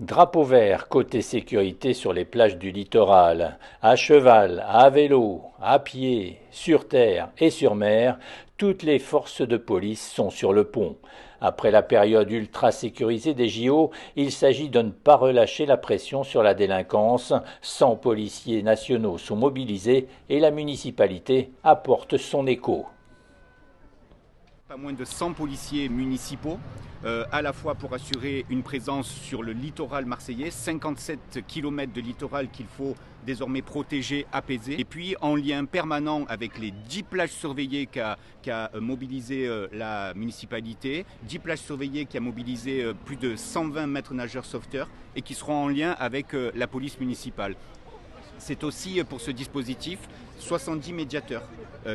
Drapeau vert côté sécurité sur les plages du littoral, à cheval, à vélo, à pied, sur terre et sur mer, toutes les forces de police sont sur le pont. Après la période ultra sécurisée des JO, il s'agit de ne pas relâcher la pression sur la délinquance. 100 policiers nationaux sont mobilisés et la municipalité apporte son écho. Pas moins de 100 policiers municipaux, à la fois pour assurer une présence sur le littoral marseillais, 57 km de littoral qu'il faut désormais protéger, apaiser, et puis en lien permanent avec les 10 plages surveillées qu'a mobilisé la municipalité, 10 plages surveillées qui a mobilisé plus de 120 maîtres nageurs sauveteurs et qui seront en lien avec la police municipale. C'est aussi pour ce dispositif 70 médiateurs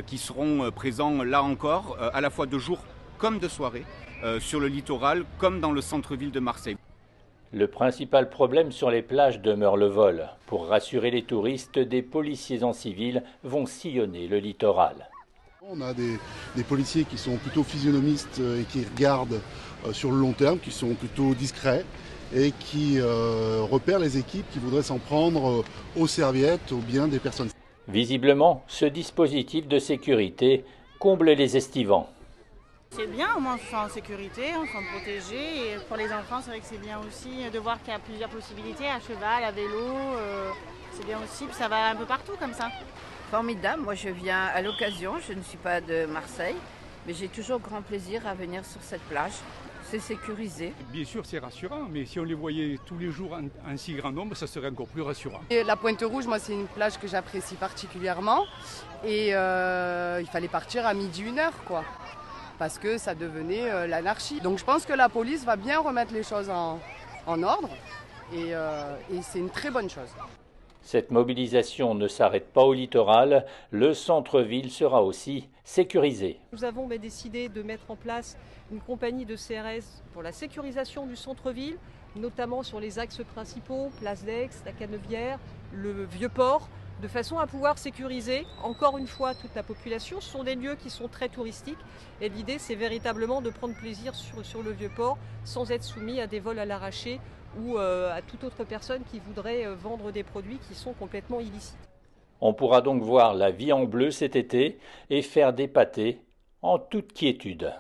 qui seront présents là encore, à la fois de jour comme de soirée, sur le littoral comme dans le centre-ville de Marseille. Le principal problème sur les plages demeure le vol. Pour rassurer les touristes, des policiers en civil vont sillonner le littoral. On a des policiers qui sont plutôt physionomistes et qui regardent sur le long terme, qui sont plutôt discrets et qui repèrent les équipes qui voudraient s'en prendre aux serviettes, aux biens des personnes. Visiblement, ce dispositif de sécurité comble les estivants. C'est bien, au moins on se sent en sécurité, on se sent protégé. Et pour les enfants, c'est vrai que c'est bien aussi de voir qu'il y a plusieurs possibilités, à cheval, à vélo. C'est bien aussi, puis ça va un peu partout comme ça. Formidable, moi je viens à l'occasion, je ne suis pas de Marseille, mais j'ai toujours grand plaisir à venir sur cette plage. C'est sécurisé. Bien sûr, c'est rassurant, mais si on les voyait tous les jours en si grand nombre, ça serait encore plus rassurant. Et la Pointe Rouge, moi, c'est une plage que j'apprécie particulièrement. Et il fallait partir à midi, 1h, quoi. Parce que ça devenait l'anarchie. Donc je pense que la police va bien remettre les choses en ordre. Et c'est une très bonne chose. Cette mobilisation ne s'arrête pas au littoral, le centre-ville sera aussi sécurisé. Nous avons décidé de mettre en place une compagnie de CRS pour la sécurisation du centre-ville, notamment sur les axes principaux, Place d'Aix, la Canebière, le Vieux-Port, de façon à pouvoir sécuriser encore une fois toute la population. Ce sont des lieux qui sont très touristiques et l'idée c'est véritablement de prendre plaisir sur le Vieux-Port sans être soumis à des vols à l'arraché ou à toute autre personne qui voudrait vendre des produits qui sont complètement illicites. On pourra donc voir la vie en bleu cet été et faire des pâtés en toute quiétude.